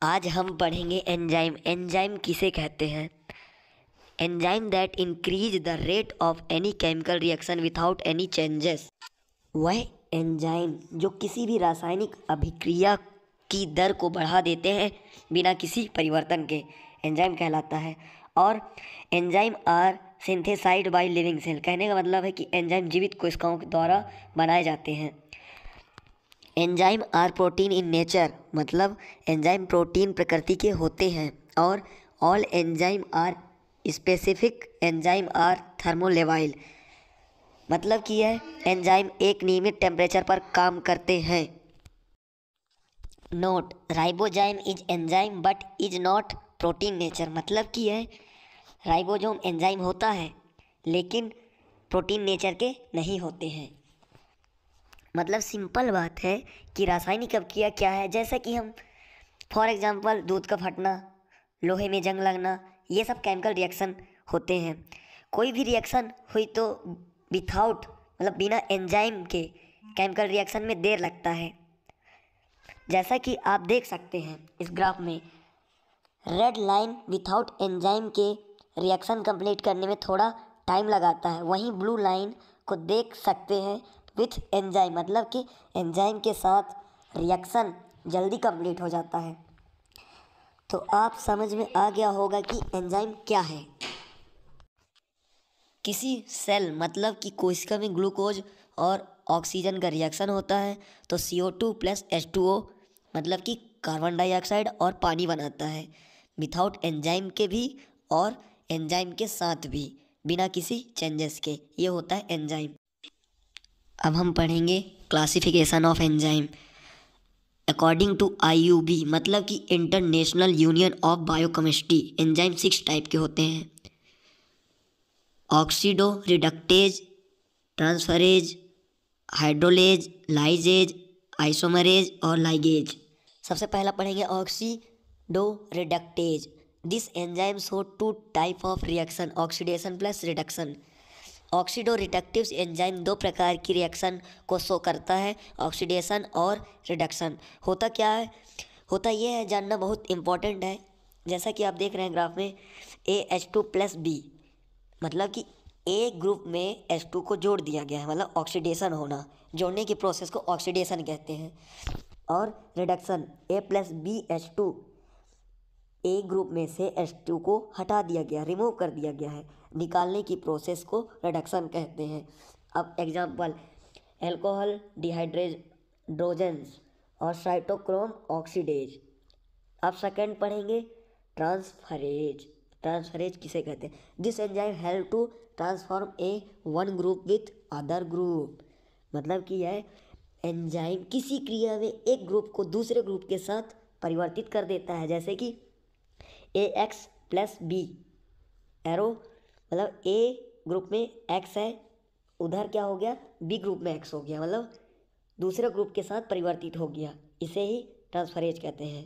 आज हम पढ़ेंगे एंजाइम। एंजाइम किसे कहते हैं? Enzyme that increase the rate of any chemical reaction without any changes. वह एंजाइम जो किसी भी रासायनिक अभिक्रिया की दर को बढ़ा देते हैं बिना किसी परिवर्तन के, एंजाइम कहलाता है। और enzyme are synthesised by living cell, कहने का मतलब है कि एंजाइम जीवित कोशिकाओं के द्वारा बनाए जाते हैं। Enzyme are protein in nature, मतलब एंजाइम प्रोटीन प्रकृति के होते हैं। और all enzyme are specific enzyme are thermolabile, मतलब कि यह एंजाइम एक नियमित टेम्परेचर पर काम करते हैं। Note: ribozyme is enzyme but is not protein nature, मतलब कि यह राइबोसोम एंजाइम होता है लेकिन प्रोटीन नेचर के नहीं होते हैं। मतलब सिंपल बात है कि रासायनिक अभिक्रिया क्या है, जैसा कि हम फॉर एग्जांपल दूध का फटना, लोहे में जंग लगना, ये सब केमिकल रिएक्शन होते हैं। कोई भी रिएक्शन हुई तो विथआउट, मतलब बिना एंजाइम के केमिकल रिएक्शन में देर लगता है। जैसा कि आप देख सकते हैं इस ग्राफ में, रेड लाइन विथआउट एंजाइम के रिएक्शन कंप्लीट करने में थोड़ा टाइम लगाता है, वहीं ब्लू लाइन को देख सकते हैं विथ एंजाइम, मतलब कि एंजाइम के साथ रिएक्शन जल्दी कंप्लीट हो जाता है। तो आप समझ में आ गया होगा कि एंजाइम क्या है। किसी सेल, मतलब कि कोशिका में ग्लूकोज और ऑक्सीजन का रिएक्शन होता है तो CO2 प्लस H2O, मतलब कि कार्बन डाइऑक्साइड और पानी बनाता है, विथआउट एंजाइम के भी और एंजाइम के साथ भी, बिना किसी चेंजेस के। ये होता है एंजाइम। अब हम पढ़ेंगे classification of enzyme according to IUB, मतलब कि international union of biochemistry. Enzyme 6 type के होते हैं: oxidoreductase, transferase, hydrolase, lyase, isomerase और लाइगेज। सबसे पहला पढ़ेंगे oxidoreductase. This enzyme show 2 type of reaction, oxidation plus reduction. Oxidoreductive enzyme 2 प्रकार की रिएक्शन को शो करता है, ऑक्सीडेशन और रिडक्शन। होता क्या है? होता यह है, जानना बहुत इम्पॉर्टेंट है। जैसा कि आप देख रहे हैं ग्राफ में, AH2 प्लस B, मतलब कि ए ग्रुप में H2 को जोड़ दिया गया है, मतलब ऑक्सीडेशन होना, जोड़ने की प्रोसेस को ऑक्सीडेशन कहते हैं। और reduction, A plus BH2, A group में से H2 को हटा दिया गया, रिमूव कर दिया गया है, निकालने की प्रोसेस को रिडक्शन कहते हैं। अब एग्जांपल, एल्कोहल डिहाइड्रोजन्स और साइटोक्रोम ऑक्सीडेज। अब सेकंड पढ़ेंगे ट्रांसफरेज। ट्रांसफरेज किसे कहते हैं? This enzyme help to transform a one group with other group, मतलब कि यह एंजाइम किसी क्रिया में एक ग्रुप को दूसरे ग्रुप के साथ परिवर्तित कर देता है। जैसे कि AX प्लस B एरो, मतलब ए ग्रुप में X है, उधर क्या हो गया, B ग्रुप में X हो गया, मतलब दूसरे ग्रुप के साथ परिवर्तित हो गया। इसे ही ट्रांसफरेज कहते हैं।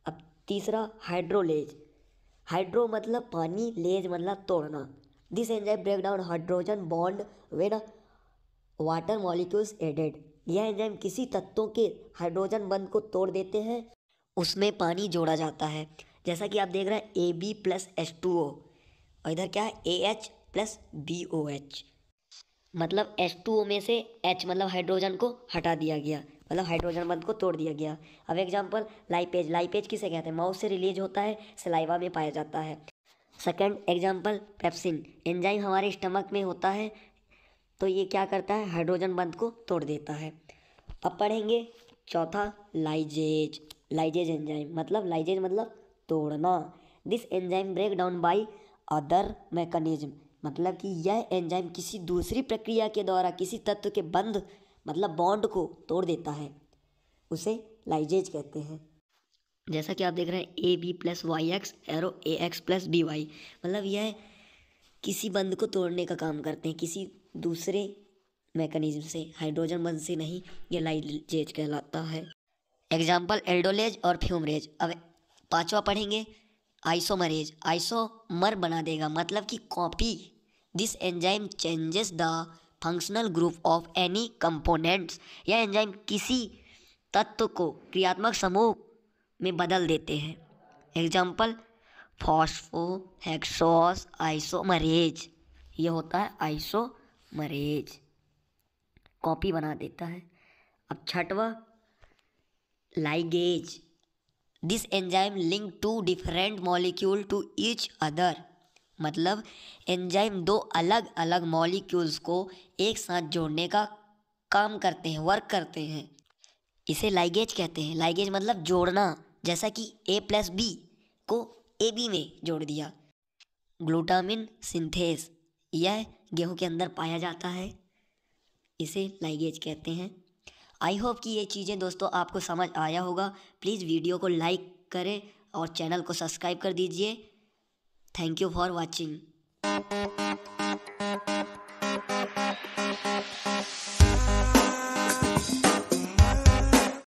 अब तीसरा हाइड्रोलेज। हाइड्रो मतलब पानी, लेज मतलब तोड़ना। This enzyme break down hydrogen bond when water molecules added. यह एंजाइम किसी तत्वों के हाइड्रोजन बंध को तोड़ देते हैं, उसमें पानी जोड़ा जाता है। जैसा कि आप देख रहे हैं AB प्लस H2O, और इधर क्या है, AH प्लस BOH, मतलब H2O में से H मतलब हाइड्रोजन को हटा दिया गया, मतलब हाइड्रोजन बंध को तोड़ दिया गया। अब एग्जांपल लाइपेज। लाइपेज किसे कहते हैं? माउथ से रिलीज होता है, सलाइवा में पाया जाता है। Second example pepsin. एंजाइम हमारे स्टमक में होता है, तो ये क्या करता है, हाइड्रोजन बंध को तोड़ देता है। अब पढ़ेंगे चौथा लाइजेज। लाइजेज एंजाइम, मतलब लाइजेज मतलब तोड़ना। This enzyme break down by other mechanism, मतलब कि यह एंजाइम किसी दूसरी प्रक्रिया के द्वारा किसी तत्व के बंध, मतलब बॉन्ड को तोड़ देता है, उसे लाइजेज कहते हैं। जैसा कि आप देख रहे हैं AB plus YX arrow AX plus BY, मतलब यह किसी बंध को तोड़ने का काम करते हैं, किसी दूसरे मैकेनिज्म से, हाइड्रोजन बंध से नहीं। ये लाइजेज कहलाता है। एग्जाम्पल एल्डोलेज और फ्यूमरेज। अब पांचवा पढ़ेंगे आइसोमरेज। आइसोमर बना देगा, मतलब कि copy. This enzyme changes the functional group of any components. यह एंजाइम किसी तत्व को क्रियात्मक समूह में बदल देते हैं। एग्जाम्पल फॉस्फो हेक्सोस आइसोमरेज, ये होता है आइसोमरेज, कॉपी बना देता है। अब छठवा ligase, this enzyme link two different molecule to each other, मतलब एंजाइम दो अलग अलग मॉलिक्यूल्स को एक साथ जोड़ने का काम करते हैं, वर्क करते हैं, इसे लाइगेज कहते हैं। लाइगेज मतलब जोड़ना, जैसा कि A+B को AB में जोड़ दिया। ग्लूटामिन सिंथेस, यह गेहूं के अंदर पाया जाता है, इसे लाइगेज कहते हैं। आई होप कि ये चीज़ें दोस्तों आपको समझ आया होगा। प्लीज़ वीडियो को लाइक करें और चैनल को सब्सक्राइब कर दीजिए। Thank you for watching.